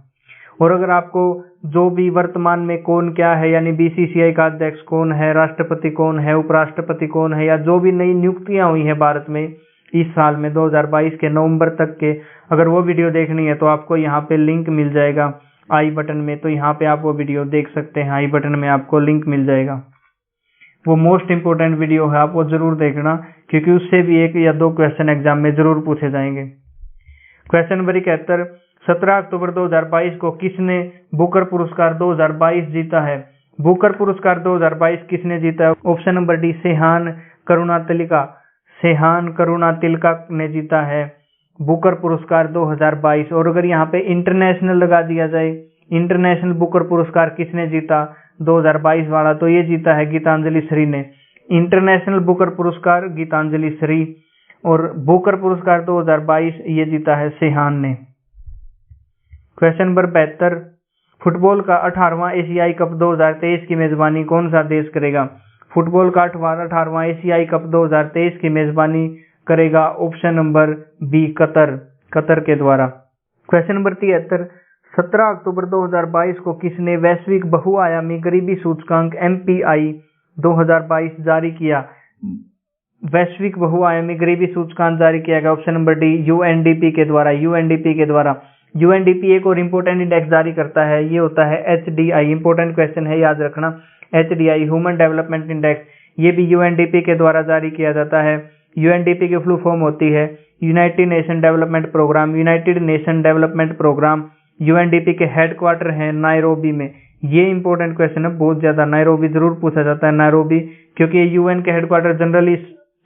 और अगर आपको जो भी वर्तमान में कौन क्या है यानी बीसीसीआई का अध्यक्ष कौन है, राष्ट्रपति कौन है, उपराष्ट्रपति कौन है, या जो भी नई नियुक्तियां हुई हैं भारत में इस साल में 2022 के नवंबर तक के, अगर वो वीडियो देखनी है तो आपको यहाँ पे लिंक मिल जाएगा आई बटन में। तो यहाँ पे आप वो वीडियो देख सकते हैं, आई बटन में आपको लिंक मिल जाएगा। वो मोस्ट इंपोर्टेंट वीडियो है, आप वो जरूर देखना क्योंकि उससे भी 1 या 2 क्वेश्चन एग्जाम में जरूर पूछे जाएंगे। क्वेश्चन नंबर 71, 17 अक्टूबर 2022 को किसने बुकर पुरस्कार 2022 जीता है? बुकर पुरस्कार 2022 किसने जीता है? Option number D Shehan Karunatilaka. Shehan Karunatilaka ने जीता है बुकर पुरस्कार 2022। और अगर यहाँ पे इंटरनेशनल लगा दिया जाए, इंटरनेशनल बुकर पुरस्कार किसने जीता 2022 वाला, तो ये जीता है गीतांजलि श्री ने। इंटरनेशनल बुकर पुरस्कार गीतांजलि श्री और बुकर पुरस्कार 2022 ये जीता है सेहान ने। क्वेश्चन नंबर 72, फुटबॉल का 18वां एशियाई कप 2023 की मेजबानी कौन सा देश करेगा? फुटबॉल का 18वां एशियाई कप 2023 की मेजबानी करेगा ऑप्शन नंबर बी कतर के द्वारा। क्वेश्चन नंबर 73, 17 अक्टूबर 2022 को किसने वैश्विक बहुआयामी गरीबी सूचकांक MPI 2022 जारी किया? वैश्विक बहुआयामी गरीबी सूचकांक जारी किया गया ऑप्शन नंबर डी UNDP के द्वारा। UNDP के द्वारा। UNDP एक और इम्पोर्टेंट इंडेक्स जारी करता है, ये होता है HDI। इंपोर्टेंट क्वेश्चन है, याद रखना। HDI ह्यूमन डेवलपमेंट इंडेक्स, ये भी UNDP के द्वारा जारी किया जाता है। UNDP की फुल फॉर्म होती है United Nation Development Programme. United Nation Development Programme. UNDP के हेडक्वार्टर हैं नायरोबी में। ये इंपॉर्टेंट क्वेश्चन है बहुत ज्यादा, नायरोबी जरूर पूछा जाता है नायरोबी, क्योंकि ये UN के हेडक्वार्टर जनरली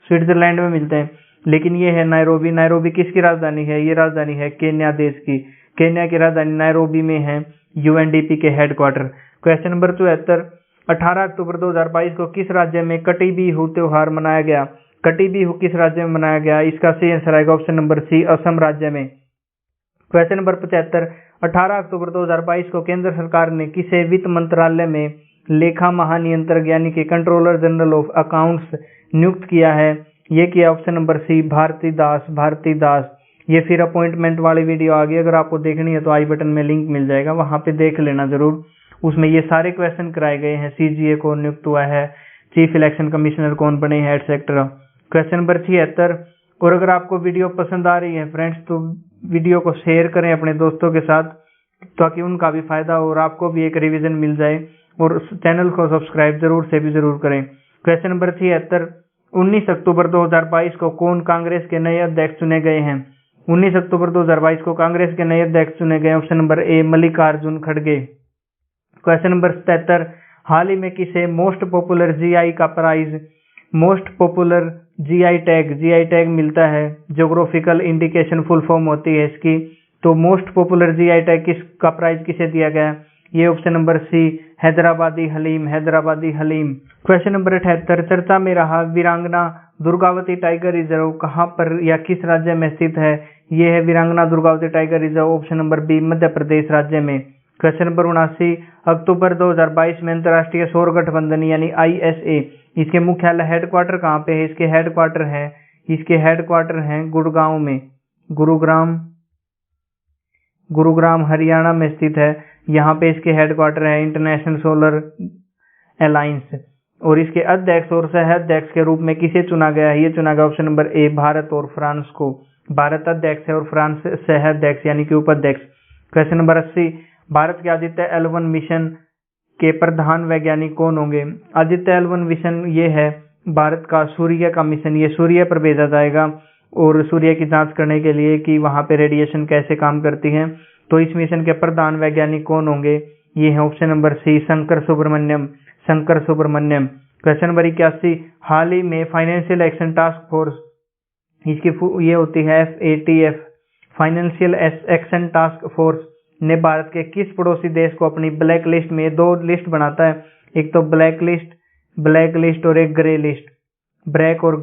स्विट्जरलैंड में मिलते हैं, लेकिन ये है नायरोबी। नायरोबी किसकी राजधानी है? ये राजधानी है केन्या देश की। केन्या की राजधानी नायरोबी में है UNDP के हेडक्वार्टर। क्वेश्चन नंबर 74, 18 अक्टूबर 2022 को किस राज्य में कटी बिहू त्योहार मनाया गया? कटी बिहू किस राज्य में मनाया गया? इसका सही आंसर आएगा ऑप्शन नंबर सी असम राज्य में। क्वेश्चन नंबर 75, 18 अक्टूबर 2022 को केंद्र सरकार ने किसे वित्त मंत्रालय में लेखा महानियंत्रक यानी कि कंट्रोलर जनरल ऑफ अकाउंट्स नियुक्त किया है? ये किया ऑप्शन नंबर सी भारती दास। ये फिर अपॉइंटमेंट वाली वीडियो आ गई, अगर आपको देखनी है तो आई बटन में लिंक मिल जाएगा, वहां पे देख लेना जरूर। उसमें ये सारे क्वेश्चन कराए गए हैं, CGA कौन नियुक्त हुआ है, चीफ इलेक्शन कमिश्नर कौन बने हैं, एटसेट्रा। क्वेश्चन नंबर 76, और अगर आपको वीडियो पसंद आ रही है फ्रेंड्स तो वीडियो को शेयर करें अपने दोस्तों के साथ ताकि उनका भी फायदा हो और आपको भी एक रिवीजन मिल जाए, और चैनल को सब्सक्राइब जरूर करें। क्वेश्चन नंबर 76, 19 अक्टूबर 2022 को कौन कांग्रेस के नए अध्यक्ष चुने गए हैं? 19 अक्टूबर 2022 को कांग्रेस के नए अध्यक्ष चुने गए ऑप्शन नंबर ए मल्लिकार्जुन खड़गे। क्वेश्चन नंबर 77, हाल ही में किसे मोस्ट पॉपुलर GI का prize, most popular GI tag मिलता है? ज्योग्राफिकल इंडिकेशन फुल फॉर्म होती है इसकी। तो मोस्ट पॉपुलर GI टैग किसका प्राइज किसे दिया गया? ये option number C Hyderabadi haleem. Question number 78, चर्चा में रहा वीरांगना दुर्गावती टाइगर रिजर्व कहाँ पर या किस राज्य में स्थित है? ये है Veerangana Durgavati tiger reserve option number B Madhya Pradesh राज्य में। क्वेश्चन नंबर 79, अक्टूबर 2022 में अंतर्राष्ट्रीय सौर गठबंधन यानी ISA, इसके मुख्यालय हेडक्वार्टर कहाँ पे है? इसके हेडक्वार्टर हैं गुड़गांव में। गुरुग्राम हरियाणा में स्थित है यहाँ पे इसके हेडक्वार्टर है इंटरनेशनल सोलर अलायंस। और इसके अध्यक्ष और सह अध्यक्ष के रूप में किसे चुना गया है? ये चुना गया ऑप्शन नंबर ए भारत और फ्रांस को। भारत अध्यक्ष है और फ्रांस सह अध्यक्ष यानी कि उपाध्यक्ष। क्वेश्चन नंबर 80, भारत के आदित्य L1 मिशन के प्रधान वैज्ञानिक कौन होंगे? आदित्य L1 मिशन ये है भारत का सूर्य का मिशन। ये सूर्य पर भेजा जाएगा और सूर्य की जांच करने के लिए कि वहां पे रेडिएशन कैसे काम करती है। तो इस मिशन के प्रधान वैज्ञानिक कौन होंगे? ये है option number C Shankar Subramaniam. Shankar Subramaniam. Question number 81, हाल ही में फाइनेंशियल एक्शन टास्क फोर्स, इसकी ये होती है FATF, financial action task force ने भारत के किस पड़ोसी देश को अपनी ब्लैक लिस्ट में, दो लिस्ट बनाता है, एक तो ब्लैक लिस्ट और एक ग्रे लिस्ट, ब्लैक और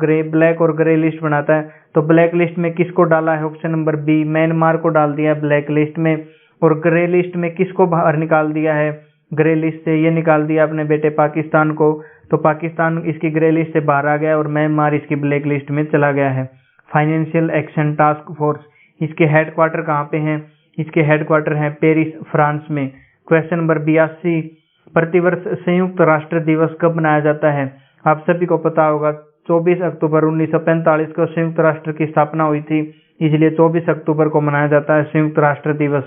ग्रे लिस्ट बनाता है। तो ब्लैक लिस्ट में किसको डाला है? ऑप्शन नंबर बी म्यांमार को डाल दिया है ब्लैक लिस्ट में। और ग्रे लिस्ट में किसको बाहर निकाल दिया है? ग्रे लिस्ट से ये निकाल दिया अपने बेटे पाकिस्तान को। तो पाकिस्तान इसकी ग्रे लिस्ट से बाहर आ गया और म्यांमार इसकी ब्लैक लिस्ट में चला गया है। फाइनेंशियल एक्शन टास्क फोर्स, इसके हेडक्वार्टर कहाँ पे हैं? इसके हेडक्वार्टर हैं पेरिस, फ्रांस में। क्वेश्चन नंबर 82, प्रतिवर्ष संयुक्त राष्ट्र दिवस कब मनाया जाता है? आप सभी को पता होगा 24 अक्टूबर 1945 को संयुक्त राष्ट्र की स्थापना हुई थी, इसलिए 24 अक्टूबर को मनाया जाता है संयुक्त राष्ट्र दिवस।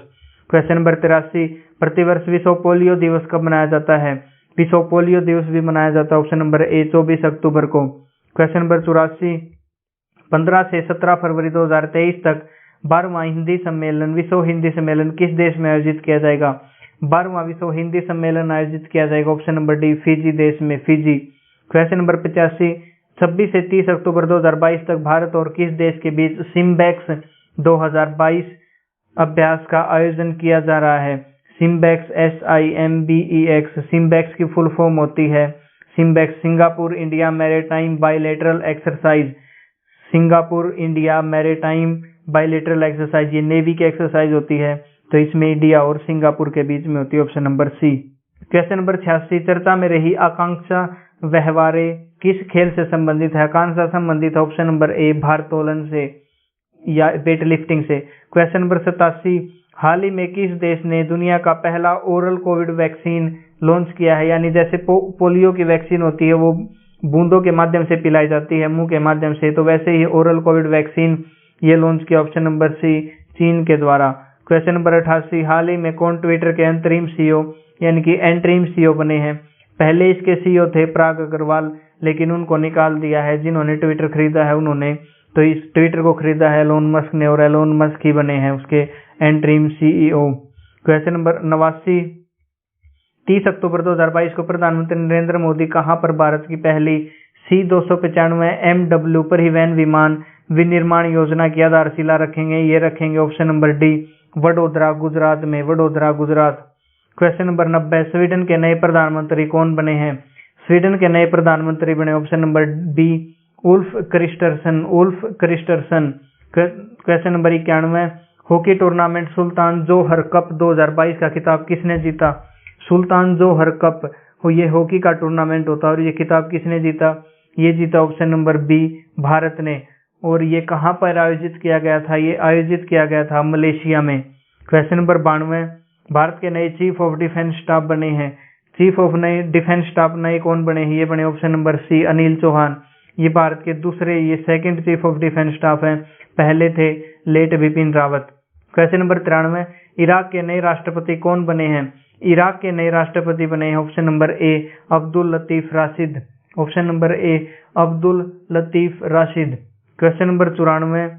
क्वेश्चन नंबर 83, प्रतिवर्ष विश्व पोलियो दिवस कब मनाया जाता है? विश्व पोलियो दिवस भी मनाया जाता है ऑप्शन नंबर ए 24 अक्टूबर को। क्वेश्चन नंबर 84, 15 से 17 फरवरी 2023 तक 12वां हिंदी सम्मेलन, विश्व हिंदी सम्मेलन किस देश में आयोजित किया जाएगा? 12वां विश्व हिंदी सम्मेलन आयोजित किया जाएगा ऑप्शन नंबर डी फिजी देश में, फिजी। क्वेश्चन नंबर 85, 26 से 30 अक्टूबर 2022 तक भारत और किस देश के बीच सिम्बैक्स 2022 अभ्यास का आयोजन किया जा रहा है? सिम्बैक्स SIMBEX, सिम्बैक्स की फुल फॉर्म होती है SIMBEX Singapore India maritime bilateral exercise. Singapore India maritime bilateral exercise ये नेवी की एक्सरसाइज होती है, तो इसमें इंडिया और सिंगापुर के बीच में होती है option number C. Question number 86, चर्चा में रही आकांक्षा व्यवहारे किस खेल से संबंधित है? आकांक्षा संबंधित है ऑप्शन नंबर ए भारोत्तोलन से या वेट लिफ्टिंग से। क्वेश्चन नंबर 87, हाल ही में किस देश ने दुनिया का पहला ओरल कोविड वैक्सीन लॉन्च किया है? यानी जैसे पोलियो की वैक्सीन होती है वो बूंदों के माध्यम से पिलाई जाती है मुंह के माध्यम से, तो वैसे ही ओरल कोविड वैक्सीन ये लॉन्च किया ऑप्शन नंबर सी चीन के द्वारा। क्वेश्चन नंबर 88, हाल ही में कौन ट्विटर के अंतरिम CEO यानी कि एंटरिम CEO बने हैं? पहले इसके CEO थे पराग अग्रवाल, लेकिन उनको निकाल दिया है जिन्होंने ट्विटर खरीदा है उन्होंने। तो इस ट्विटर को खरीदा है एलोन मस्क ने और एलोन मस्क ही बने हैं उसके एंटरिम CEO। क्वेश्चन नंबर 89, 30 अक्टूबर 2022 को प्रधानमंत्री नरेंद्र मोदी कहां पर भारत की पहली C-295 MW परिवहन विमान विनिर्माण योजना की आधारशिला रखेंगे? ये रखेंगे option number D Vadodara Gujarat में, Vadodara Gujarat. Question number 90, Sweden के नए प्रधानमंत्री कौन बने हैं? स्वीडन के नए प्रधानमंत्री बने option number B Ulf Kristersson. Question number 91, hockey tournament Sultan Johor Cup 2022 का खिताब किसने जीता? सुल्तान जोहर कप ये हॉकी का टूर्नामेंट होता है और ये खिताब किसने जीता? ये जीता ऑप्शन नंबर बी भारत ने। और ये कहां पर आयोजित किया गया था? ये आयोजित किया गया था मलेशिया में। क्वेश्चन नंबर 92, भारत के नए चीफ ऑफ डिफेंस स्टाफ बने हैं। चीफ ऑफ नए डिफेंस स्टाफ नए कौन बने हैं? ये बने option number C Anil Chauhan. ये भारत के दूसरे, ये second chief of defence staff हैं, पहले थे late Bipin Rawat. Question number 93, Iraq के नए राष्ट्रपति कौन बने हैं? इराक के नए राष्ट्रपति बने हैं ऑप्शन नंबर ए अब्दुल लतीफ राशिद, ऑप्शन नंबर ए अब्दुल लतीफ राशिद। क्वेश्चन नंबर 94,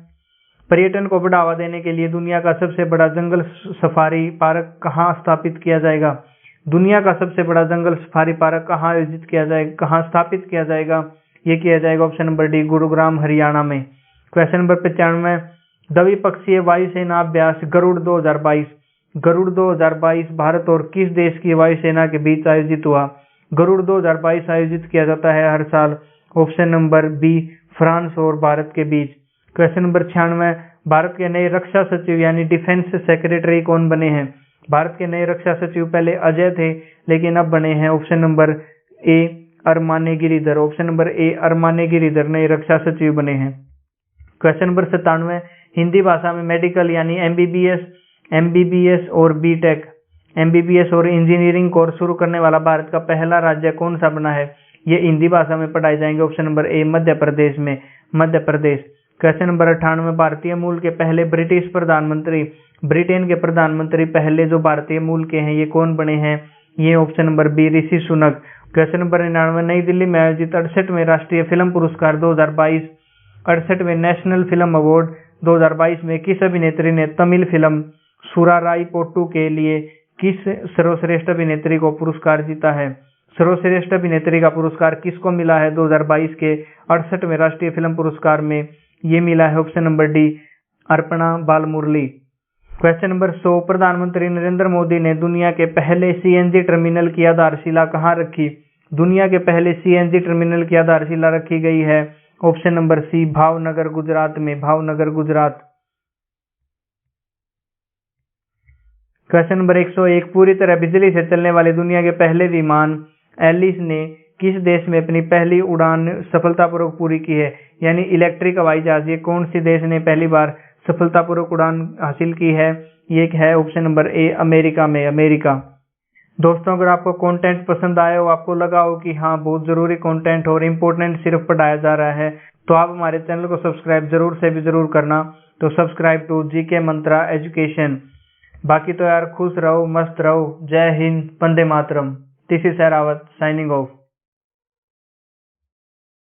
पर्यटन को बढ़ावा देने के लिए दुनिया का सबसे बड़ा जंगल सफारी पार्क कहाँ स्थापित किया जाएगा? दुनिया का सबसे बड़ा जंगल सफारी पार्क कहाँ आयोजित किया जाएगा, कहाँ स्थापित किया जाएगा? ये किया जाएगा option number D Gurugram Haryana में। क्वेश्चन नंबर 95, द्विपक्षीय वायुसेना अभ्यास गरुड़ 2022, गरुड़ 2022 भारत और किस देश की वायुसेना के बीच आयोजित हुआ? गरुड़ 2022 आयोजित किया जाता है हर साल, ऑप्शन नंबर बी फ्रांस और भारत के बीच। क्वेश्चन नंबर 96, भारत के नए रक्षा सचिव यानी डिफेंस सेक्रेटरी कौन बने हैं? भारत के नए रक्षा सचिव पहले अजय थे लेकिन अब बने हैं option number A Aramane Giridhar, option number A Aramane Giridhar नए रक्षा सचिव बने हैं। क्वेश्चन नंबर 97, हिंदी भाषा में मेडिकल यानी MBBS और BTech, MBBS और इंजीनियरिंग कोर्स शुरू करने वाला भारत का पहला राज्य कौन सा बना है? ये हिंदी भाषा में पढ़ाए जाएंगे। ऑप्शन नंबर ए मध्य प्रदेश में, मध्य प्रदेश। क्वेश्चन नंबर 98, भारतीय मूल के पहले ब्रिटिश प्रधानमंत्री, ब्रिटेन के प्रधानमंत्री पहले जो भारतीय मूल के हैं ये कौन बने हैं? ये option number B Rishi Sunak. Question number 99, नई दिल्ली में आयोजित 68वें राष्ट्रीय फिल्म पुरस्कार 2022, 68वें नेशनल फिल्म अवार्ड 2022 में किस अभिनेत्री ने तमिल फिल्म सुराराई पोट्टू के लिए किस सर्वश्रेष्ठ अभिनेत्री को पुरस्कार जीता है? सर्वश्रेष्ठ अभिनेत्री का पुरस्कार किसको मिला है 2022 के 68वें राष्ट्रीय फिल्म पुरस्कार में? ये मिला है ऑप्शन नंबर डी अर्पणा बालमुरली। क्वेश्चन नंबर 100, प्रधानमंत्री नरेंद्र मोदी ने दुनिया के पहले CNG टर्मिनल की आधारशिला कहाँ रखी? दुनिया के पहले CNG टर्मिनल की आधारशिला रखी गई है option number C Bhavnagar Gujarat में, भावनगर गुजरात। क्वेश्चन नंबर 101, पूरी तरह बिजली से चलने वाले दुनिया के पहले विमान एलिस ने किस देश में अपनी पहली उड़ान सफलतापूर्वक पूरी की है? यानी इलेक्ट्रिक हवाई जहाज ये कौन सी देश ने पहली बार सफलतापूर्वक उड़ान हासिल की है? ये है ऑप्शन नंबर ए अमेरिका में, अमेरिका। दोस्तों अगर आपको कंटेंट पसंद आया हो, आपको लगा हो कि हाँ बहुत जरूरी कंटेंट और इम्पोर्टेंट सिर्फ पढ़ाया जा रहा है, तो आप हमारे चैनल को सब्सक्राइब जरूर से भी जरूर करना। तो subscribe to GK Mantra Education. बाकी तो यार खुश रहो, मस्त रहो। जय हिंद, वंदे मातरम। This is Rawat signing of.